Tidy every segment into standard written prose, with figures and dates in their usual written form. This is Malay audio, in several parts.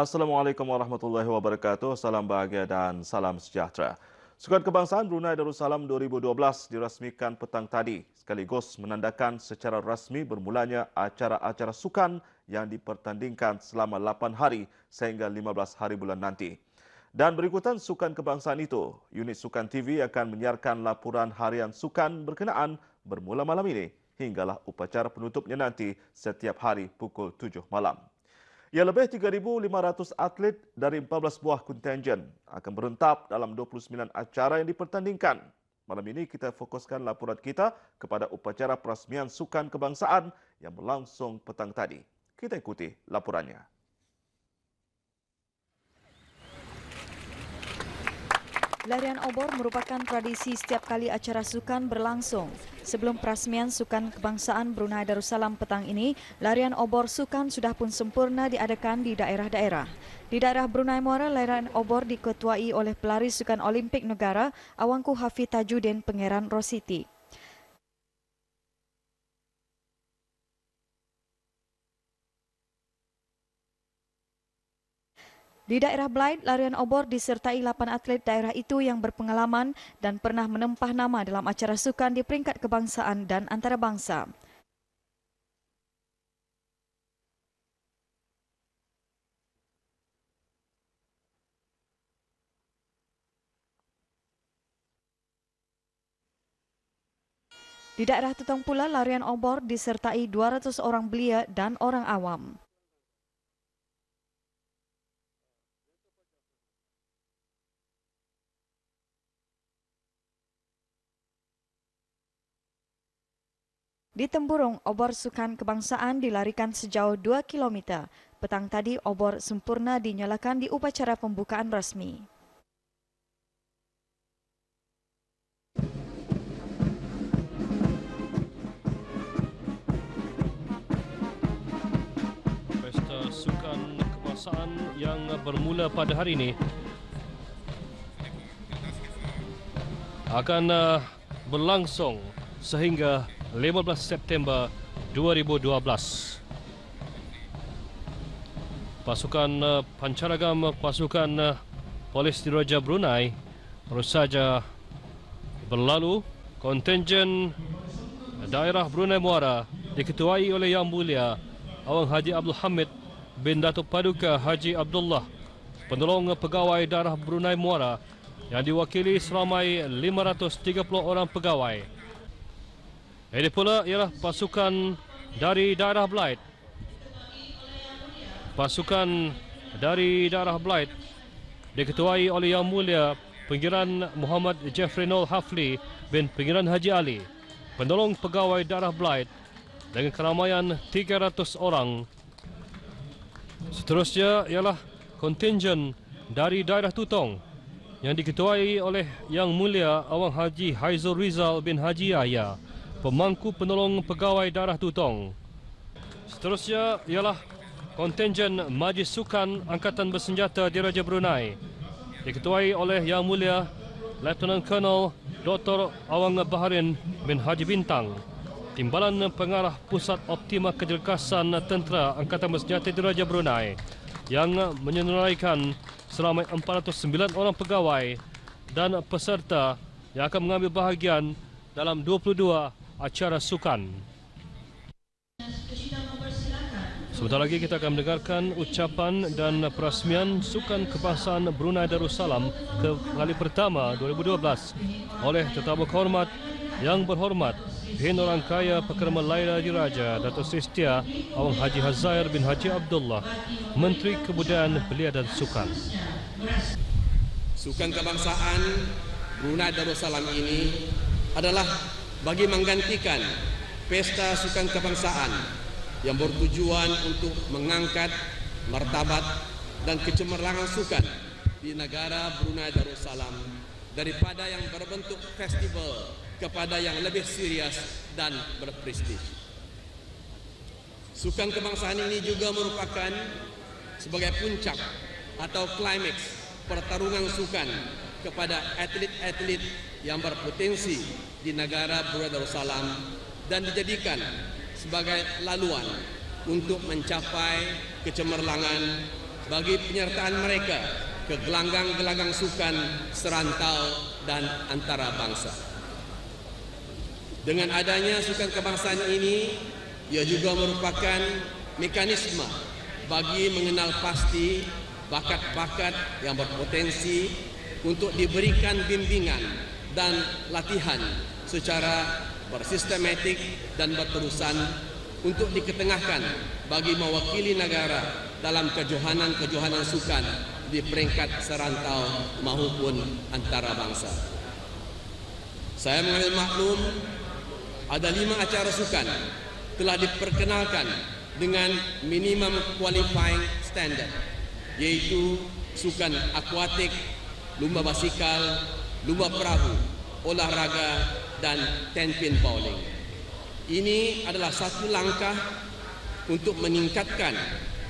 Assalamualaikum warahmatullahi wabarakatuh. Salam bahagia dan salam sejahtera. Sukan Kebangsaan Brunei Darussalam 2012 dirasmikan petang tadi sekaligus menandakan secara rasmi bermulanya acara-acara sukan yang dipertandingkan selama 8 hari sehingga 15 hari bulan nanti. Dan berikutan Sukan Kebangsaan itu, unit Sukan TV akan menyiarkan laporan harian sukan berkenaan bermula malam ini hinggalah upacara penutupnya nanti setiap hari pukul 7 malam. Ya, lebih 3,500 atlet dari 14 buah kontingen akan berentap dalam 29 acara yang dipertandingkan. Malam ini kita fokuskan laporan kita kepada upacara perasmian Sukan Kebangsaan yang berlangsung petang tadi. Kita ikuti laporannya. Larian obor merupakan tradisi setiap kali acara sukan berlangsung. Sebelum perasmian Sukan Kebangsaan Brunei Darussalam petang ini, larian obor sukan sudah pun sempurna diadakan di daerah-daerah. Di daerah Brunei Muara, larian obor diketuai oleh pelari sukan Olimpik negara Awangku Hafiz Tajuddin Pangeran Rositi. Di daerah Blaid, larian obor disertai 8 atlet daerah itu yang berpengalaman dan pernah menempah nama dalam acara sukan di peringkat kebangsaan dan antarabangsa. Di daerah Tutong pula, larian obor disertai 200 orang belia dan orang awam. Di Temburong, obor Sukan Kebangsaan dilarikan sejauh 2 km. Petang tadi, obor sempurna dinyalakan di upacara pembukaan rasmi. Pesta Sukan Kebangsaan yang bermula pada hari ini akan berlangsung sehingga 15 September 2012. Pasukan pancaragam pasukan Polis Diraja Brunei baru saja berlalu. Kontingen daerah Brunei Muara diketuai oleh Yang Mulia Awang Haji Abdul Hamid bin Datuk Paduka Haji Abdullah, penolong pegawai daerah Brunei Muara yang diwakili seramai 530 orang pegawai. Ini pula ialah pasukan dari daerah Blaid. Pasukan dari daerah Blaid diketuai oleh Yang Mulia Pengiran Muhammad Jeffrey Noel Hafli bin Pengiran Haji Ali, penolong pegawai daerah Blaid dengan keramaian 300 orang. Seterusnya ialah kontingen dari daerah Tutong yang diketuai oleh Yang Mulia Awang Haji Haizul Rizal bin Haji Yahya, pemangku penolong pegawai daerah Tutong. Seterusnya ialah kontingen Majlis Sukan Angkatan Bersenjata Diraja Brunei diketuai oleh Yang Mulia Lieutenant Colonel Dr. Awang Baharin bin Haji Bintang, Timbalan Pengarah Pusat Optima Kejelkasan Tentera Angkatan Bersenjata Diraja Brunei, yang menyenaraikan seramai 409 orang pegawai dan peserta yang akan mengambil bahagian dalam 22 acara sukan. Sebentar lagi kita akan mendengarkan ucapan dan perasmian Sukan Kebangsaan Brunei Darussalam ke kali pertama 2012 oleh Tetamu Kehormat Yang Berhormat Hin Orang Kaya Pekerma Laila Diraja Datuk Seri Setia Awang Haji Hazair bin Haji Abdullah, Menteri Kebudayaan Belia dan Sukan. Sukan Kebangsaan Brunei Darussalam ini adalah bagi menggantikan Pesta Sukan Kebangsaan yang bertujuan untuk mengangkat martabat dan kecemerlangan sukan di negara Brunei Darussalam daripada yang berbentuk festival kepada yang lebih serius dan berprestij. Sukan Kebangsaan ini juga merupakan sebagai puncak atau klimaks pertarungan sukan kepada atlet-atlet yang berpotensi di negara Brunei Darussalam dan dijadikan sebagai laluan untuk mencapai kecemerlangan bagi penyertaan mereka ke gelanggang-gelanggang sukan serantau dan antarabangsa. Dengan adanya sukan kebangsaan ini, ia juga merupakan mekanisme bagi mengenal pasti bakat-bakat yang berpotensi untuk diberikan bimbingan dan latihan secara bersistematik dan berterusan untuk diketengahkan bagi mewakili negara dalam kejohanan-kejohanan sukan di peringkat serantau maupun antarabangsa. Saya mengambil maklum ada 5 acara sukan telah diperkenalkan dengan minimum qualifying standard, yaitu sukan akuatik, lumba basikal, lumba perahu, olahraga, dan 10-pin bowling. Ini adalah satu langkah untuk meningkatkan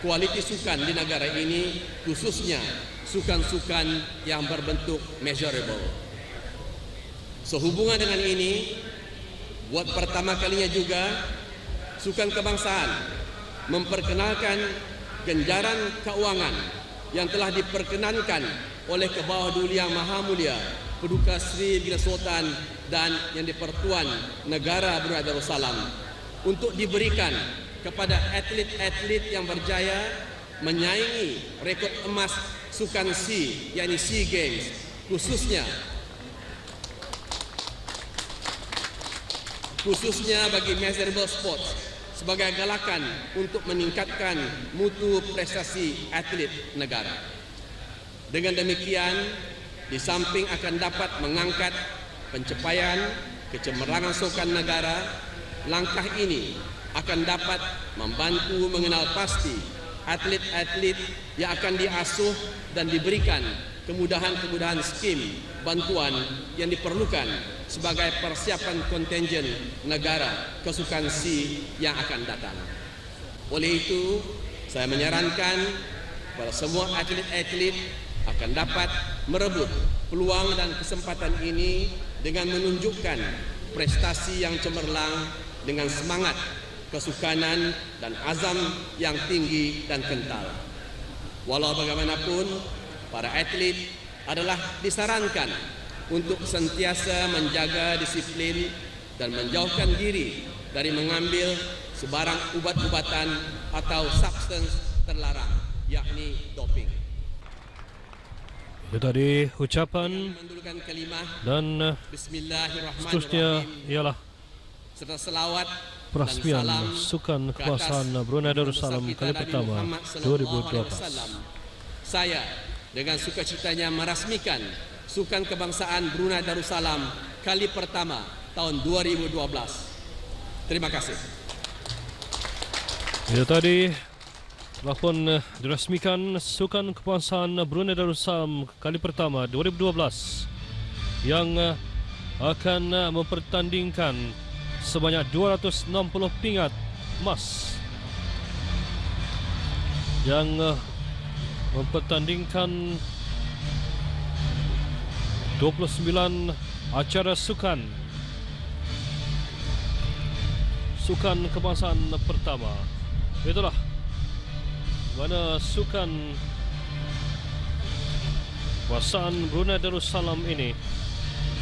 kualiti sukan di negara ini, khususnya sukan-sukan yang berbentuk measurable. Sehubungan dengan ini, buat pertama kalinya juga, sukan kebangsaan memperkenalkan ganjaran keuangan yang telah diperkenankan oleh Kebawah Duli Yang Maha Mulia Paduka Sri Bila Sultan dan Yang di-Pertuan Negara Brunei Darussalam untuk diberikan kepada atlet-atlet yang berjaya menyaingi rekod emas sukan SEA, yakni SEA Games, khususnya bagi measurable sports, sebagai galakan untuk meningkatkan mutu prestasi atlet negara. Dengan demikian, di samping akan dapat mengangkat pencapaian kecemerlangan sukan negara, langkah ini akan dapat membantu mengenal pasti atlet-atlet yang akan diasuh dan diberikan kemudahan-kemudahan skim bantuan yang diperlukan sebagai persiapan kontingen negara ke sukan SEA yang akan datang. Oleh itu, saya menyarankan kepada semua atlet-atlet akan dapat merebut peluang dan kesempatan ini dengan menunjukkan prestasi yang cemerlang dengan semangat kesukanan dan azam yang tinggi dan kental. Walau bagaimanapun, para atlet adalah disarankan untuk sentiasa menjaga disiplin dan menjauhkan diri dari mengambil sebarang ubat-ubatan atau substans terlarang, yakni doping. Itu tadi ucapan dan seterusnya ialah serta selawat perasmian sukan kebangsaan Brunei Darussalam kali pertama 2012. Saya dengan sukacitanya merasmikan sukan kebangsaan Brunei Darussalam kali pertama tahun 2012. Terima kasih. Itu tadi telah pun dirasmikan sukan kebangsaan Brunei Darussalam kali pertama 2012 yang akan mempertandingkan sebanyak 260 pingat emas, yang mempertandingkan 29 acara sukan kebangsaan pertama. Itulah mana sukan kebangsaan Brunei Darussalam ini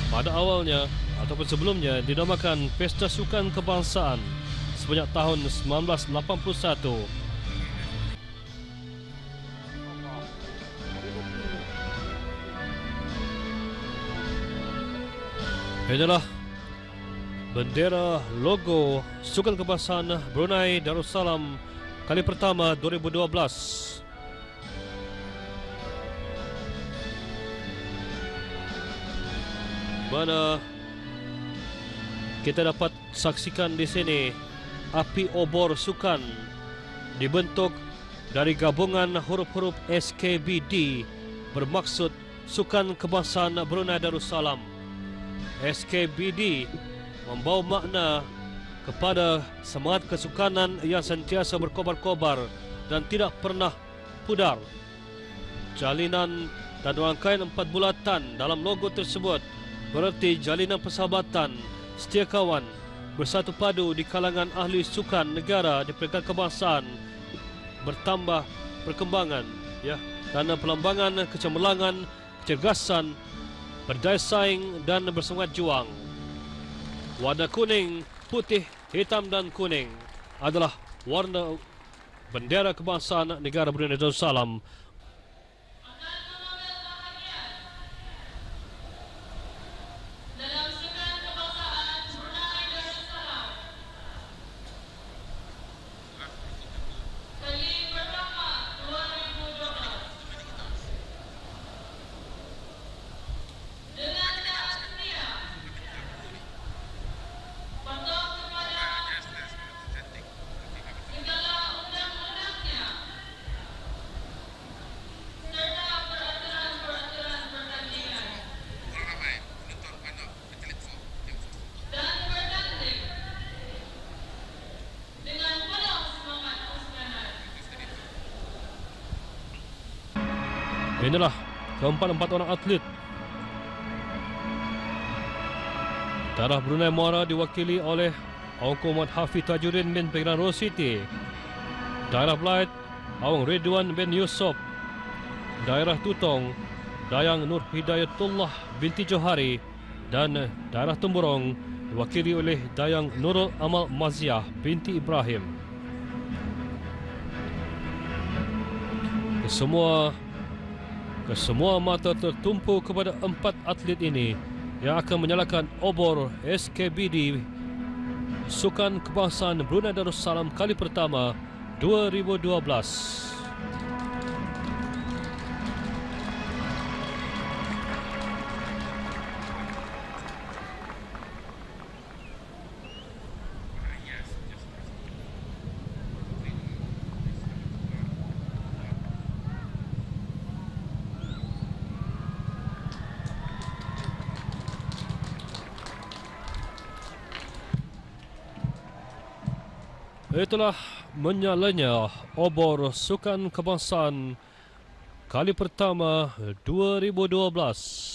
pada awalnya ataupun sebelumnya dinamakan Pesta Sukan Kebangsaan sebanyak tahun 1981. Inilah bendera logo Sukan Kebangsaan Brunei Darussalam kali pertama 2012. Mana kita dapat saksikan di sini api obor sukan dibentuk dari gabungan huruf-huruf SKBD bermaksud Sukan Kebangsaan Brunei Darussalam. SKBD membawa makna kepada semangat kesukanan yang sentiasa berkobar-kobar dan tidak pernah pudar. Jalinan dan rangkaian 4 bulatan dalam logo tersebut berarti jalinan persahabatan, setia kawan, bersatu padu di kalangan ahli sukan negara di peringkat kebangsaan, bertambah perkembangan ya, dan pelambangan kecemerlangan, kecergasan, berdaya saing dan bersemangat juang. Warna kuning, putih, hitam dan kuning adalah warna bendera kebangsaan negara Brunei Darussalam. Inilah keempat-empat orang atlet. Darah Brunei Muara diwakili oleh Awang Muhammad Hafiz Tajuddin bin Pengiran Rositi, Daerah Belait Awang Ridwan bin Yusof, Daerah Tutong Dayang Nur Hidayatullah binti Johari, dan Daerah Temburong diwakili oleh Dayang Nurul Amal Maziah binti Ibrahim. Kesemua mata tertumpu kepada empat atlet ini yang akan menyalakan obor SKBD Sukan Kebangsaan Brunei Darussalam kali pertama 2012. Itulah menyalanya obor Sukan Kebangsaan kali pertama 2012.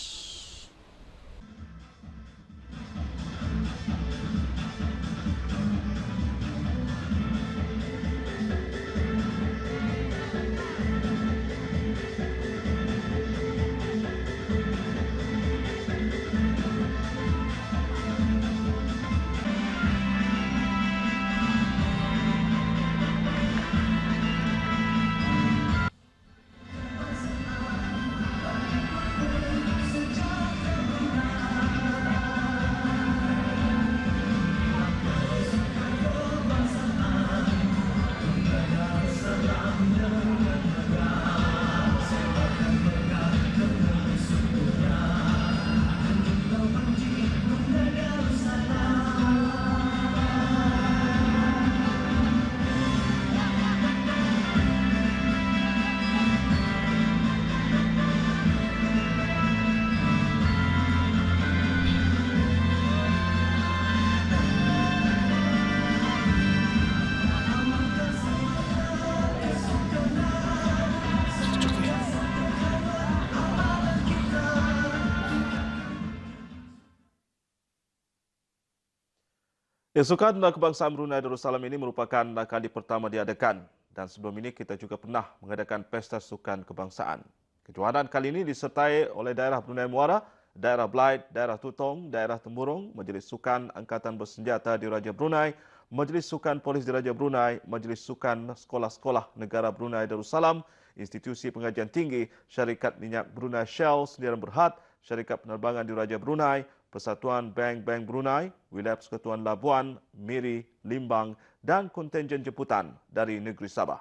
Sukan Kebangsaan Brunei Darussalam ini merupakan kali pertama diadakan dan sebelum ini kita juga pernah mengadakan Pesta Sukan Kebangsaan. Kejuaraan kali ini disertai oleh daerah Brunei Muara, daerah Belait, daerah Tutong, daerah Temburong, Majlis Sukan Angkatan Bersenjata di Raja Brunei, Majlis Sukan Polis di Raja Brunei, Majlis Sukan Sekolah-Sekolah Negara Brunei Darussalam, Institusi Pengajian Tinggi, Syarikat Minyak Brunei Shell Sendirian Berhad, Syarikat Penerbangan di Raja Brunei, Persatuan Bank-Bank Brunei, Wilayah Persekutuan Labuan, Miri, Limbang dan kontingen jemputan dari negeri Sabah.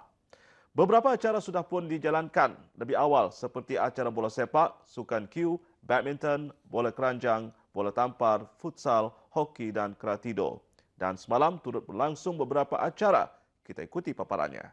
Beberapa acara sudah pun dijalankan lebih awal seperti acara bola sepak, sukan Q, badminton, bola keranjang, bola tampar, futsal, hoki dan keratido. Dan semalam turut berlangsung beberapa acara. Kita ikuti paparannya.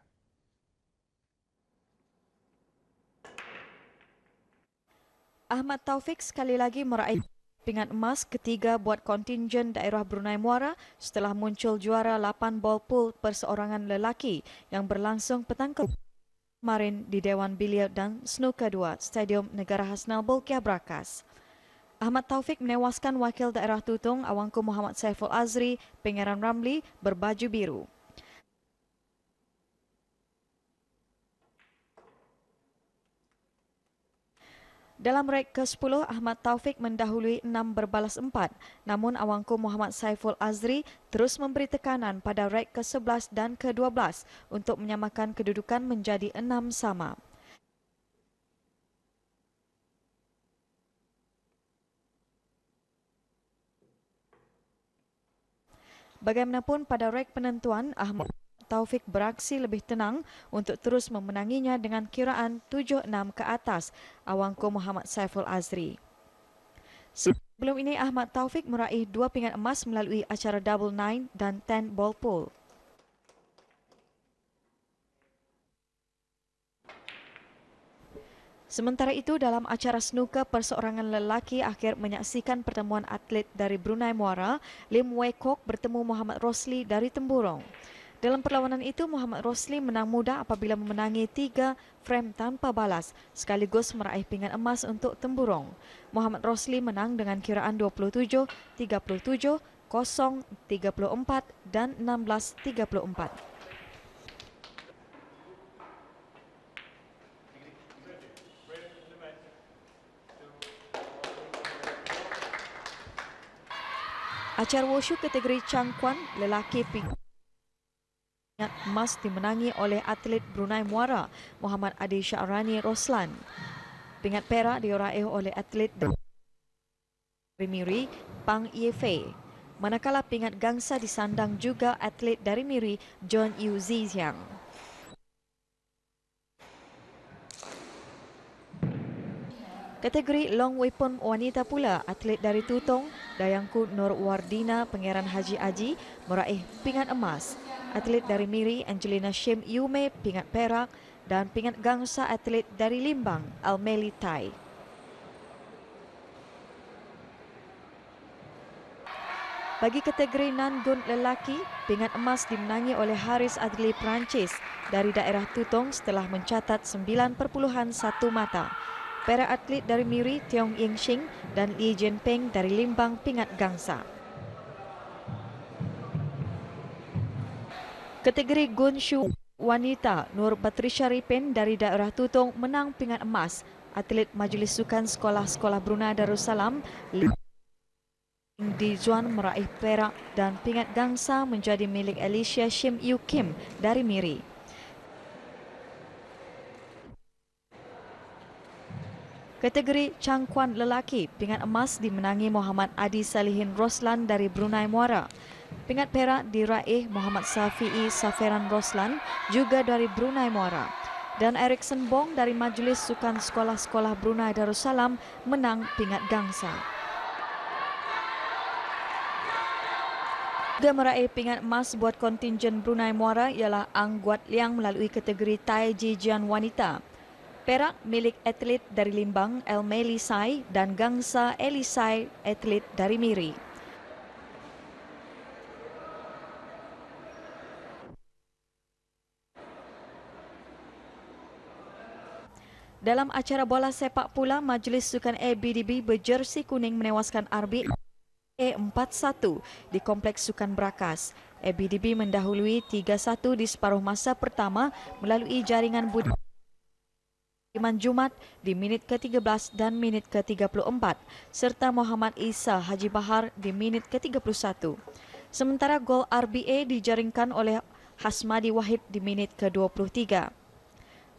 Ahmad Taufik sekali lagi meraih pingat emas ketiga buat kontingen daerah Brunei Muara setelah muncul juara 8 ball pool perseorangan lelaki yang berlangsung petang kemarin di Dewan Biliar dan Snooker 2 Stadium Negara Hasnal Bolkiah Brakas. Ahmad Taufik menewaskan wakil daerah Tutong Awangku Muhammad Saiful Azri Pangeran Ramli berbaju biru. Dalam reg ke-10, Ahmad Taufik mendahului 6 berbalas 4. Namun awangku Muhammad Saiful Azri terus memberi tekanan pada reg ke-11 dan ke-12 untuk menyamakan kedudukan menjadi 6 sama. Bagaimanapun pada reg penentuan, Ahmad Taufik beraksi lebih tenang untuk terus memenanginya dengan kiraan 7-6 ke atas awangku Muhammad Saiful Azri. Sebelum ini, Ahmad Taufik meraih 2 pingat emas melalui acara double 9 dan 10 ball pool. Sementara itu, dalam acara snooker, perseorangan lelaki akhir menyaksikan pertemuan atlet dari Brunei Muara, Lim Wei Kok bertemu Muhammad Rosli dari Temburong. Dalam perlawanan itu, Muhammad Rosli menang mudah apabila memenangi 3 frame tanpa balas, sekaligus meraih pingat emas untuk Temburong. Muhammad Rosli menang dengan kiraan 27, 37, 0, 34 dan 16-34. Acara wushu kategori Cangkuan lelaki pingat emas dimenangi oleh atlet Brunei Muara Muhammad Adi Syarani Roslan. Pingat perak diraih oleh atlet dari Miri Pang Ye Fei. Manakala pingat gangsa disandang juga atlet dari Miri John Yu Ziziang. Kategori long weapon wanita pula, atlet dari Tutong, Dayangku Nur Wardina Pangeran Haji Aji meraih pingat emas. Atlet dari Miri Angelina Shim Yume pingat perak dan pingat gangsa atlet dari Limbang Almeli Tai. Bagi kategori non-gun lelaki, pingat emas dimenangi oleh Haris Adli Perancis dari daerah Tutong setelah mencatat 9.1 mata. Perak atlet dari Miri Tiong Ying Shing dan Lee Jin Peng dari Limbang pingat gangsa. Kategori Gunshu wanita, Nur Batrisha Ripin dari daerah Tutong menang pingat emas. Atlet Majlis Sukan Sekolah-Sekolah Brunei Darussalam di Zuan meraih perak dan pingat gangsa menjadi milik Alicia Shim Yu Kim dari Miri. Kategori Cangkuan lelaki, pingat emas dimenangi Muhammad Adi Salihin Roslan dari Brunei Muara. Pingat perak diraih Muhammad Safi'i Saferan Roslan juga dari Brunei Muara. Dan Erikson Bong dari Majlis Sukan Sekolah-Sekolah Brunei Darussalam menang pingat gangsa. Juga meraih pingat emas buat kontingen Brunei Muara ialah Ang Guat Liang melalui kategori Tai Ji Jian wanita. Perak milik atlet dari Limbang Elmeli Sai dan gangsa Elisai atlet dari Miri. Dalam acara bola sepak pula, Majlis Sukan ABDB berjersi kuning menewaskan RBA 4-1 di Kompleks Sukan Brakas. ABDB mendahului 3-1 di separuh masa pertama melalui jaringan Budiman Jumat di minit ke-13 dan minit ke-34 serta Muhammad Isa Haji Bahar di minit ke-31. Sementara gol RBA dijaringkan oleh Hasmadi Wahid di minit ke-23.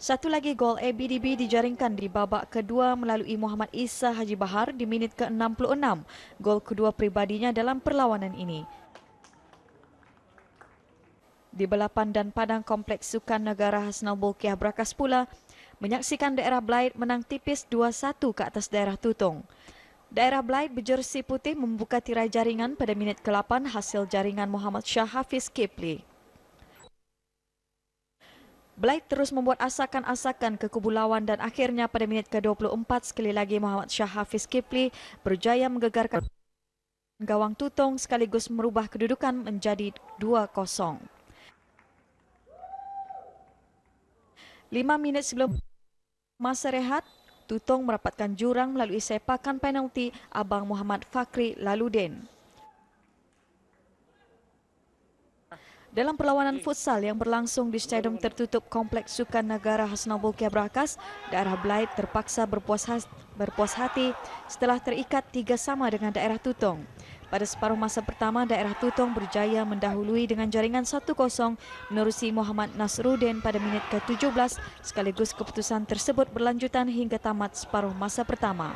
Satu lagi gol ABDB dijaringkan di babak kedua melalui Muhammad Isa Haji Bahar di minit ke-66, gol kedua pribadinya dalam perlawanan ini. Di Balapan dan Padang Kompleks Sukan Negara Hasnal Bolkiah Brakas pula, menyaksikan daerah Blaid menang tipis 2-1 ke atas daerah Tutong. Daerah Blaid berjersi putih membuka tirai jaringan pada minit ke-8 hasil jaringan Muhammad Shah Hafiz Kipli. Blaid terus membuat asakan-asakan ke kubu lawan dan akhirnya pada minit ke-24 sekali lagi Muhammad Shah Hafiz Kipli berjaya menggegarkan gawang Tutong sekaligus merubah kedudukan menjadi 2-0. 5 minit sebelum masa rehat, Tutong merapatkan jurang melalui sepakan penalti Abang Muhammad Fakri Laludin. Dalam perlawanan futsal yang berlangsung di Stadium Tertutup Kompleks Sukan Negara Hasnabul Kebrakas, daerah Blythe terpaksa berpuas hati setelah terikat 3-3 dengan daerah Tutong. Pada separuh masa pertama, daerah Tutong berjaya mendahului dengan jaringan 1-0 menerusi Muhammad Nasruddin pada minit ke-17, sekaligus keputusan tersebut berlanjutan hingga tamat separuh masa pertama.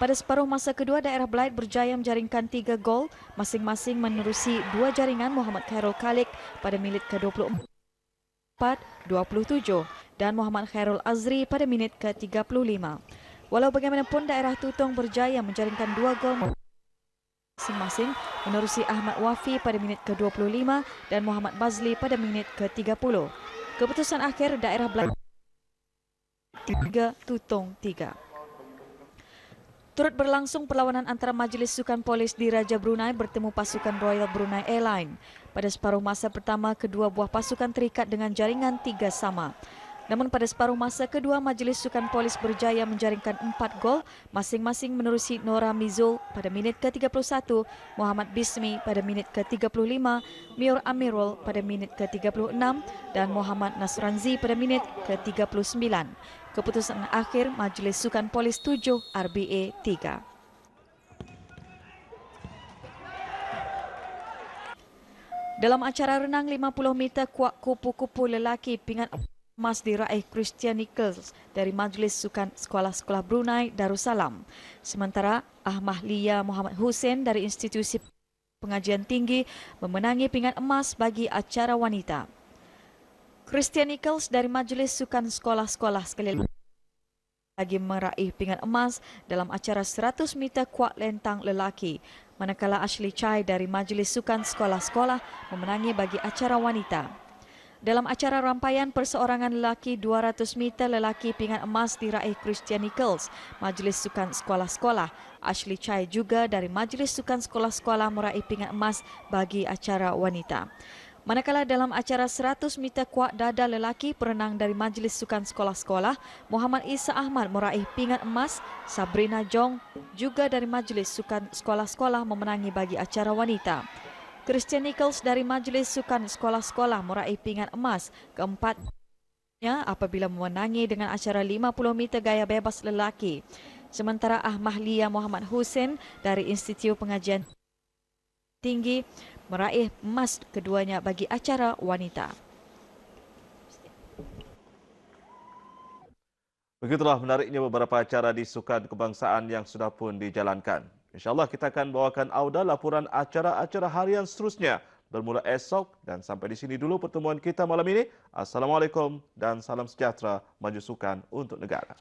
Pada separuh masa kedua, daerah Blythe berjaya menjaringkan 3 gol, masing-masing menerusi 2 jaringan Muhammad Khairul Khalik pada minit ke-24, 27 dan Muhammad Khairul Azri pada minit ke-35. Walau bagaimanapun, daerah Tutong berjaya menjaringkan 2 gol masing-masing menerusi Ahmad Wafi pada minit ke-25 dan Muhammad Bazli pada minit ke-30. Keputusan akhir daerah Blythe 3, Tutong 3. Turut berlangsung perlawanan antara Majlis Sukan Polis Diraja Brunei bertemu pasukan Royal Brunei Airline. Pada separuh masa pertama, kedua buah pasukan terikat dengan jaringan 3-3. Namun pada separuh masa kedua, Majlis Sukan Polis berjaya menjaringkan 4 gol, masing-masing menerusi Nora Mizul pada minit ke-31, Muhammad Bismi pada minit ke-35, Mior Amirul pada minit ke-36, dan Muhammad Nasranzi pada minit ke-39. Keputusan akhir Majlis Sukan Polis 7, RBA 3. Dalam acara renang 50 meter kuak kupu-kupu lelaki, pingat emas diraih Christian Nichols dari Majlis Sukan Sekolah-Sekolah Brunei Darussalam. Sementara Ahmad Lia Muhammad Hussein dari Institusi Pengajian Tinggi memenangi pingat emas bagi acara wanita. Christian Nichols dari Majlis Sukan Sekolah-Sekolah sekali lagi meraih pingat emas dalam acara 100 meter kuak lentang lelaki, manakala Ashley Chai dari Majlis Sukan Sekolah-Sekolah memenangi bagi acara wanita. Dalam acara rampaian perseorangan lelaki 200 meter lelaki, pingat emas diraih Christian Nichols, Majlis Sukan Sekolah-Sekolah. Ashley Chai juga dari Majlis Sukan Sekolah-Sekolah meraih pingat emas bagi acara wanita. Manakala dalam acara 100 meter kuak dada lelaki, perenang dari Majlis Sukan Sekolah-Sekolah, Muhammad Isa Ahmad meraih pingat emas, Sabrina Jong juga dari Majlis Sukan Sekolah-Sekolah memenangi bagi acara wanita. Christian Nichols dari Majlis Sukan Sekolah-Sekolah meraih pingat emas keempatnya apabila memenangi dengan acara 50 meter gaya bebas lelaki. Sementara Ahmad Lia Muhammad Hussein dari Institut Pengajian Tinggi meraih emas keduanya bagi acara wanita. Begitulah menariknya beberapa acara di Sukan Kebangsaan yang sudah pun dijalankan. InsyaAllah kita akan bawakan auda laporan acara-acara harian seterusnya bermula esok, dan sampai di sini dulu pertemuan kita malam ini. Assalamualaikum dan salam sejahtera, maju sukan untuk negara.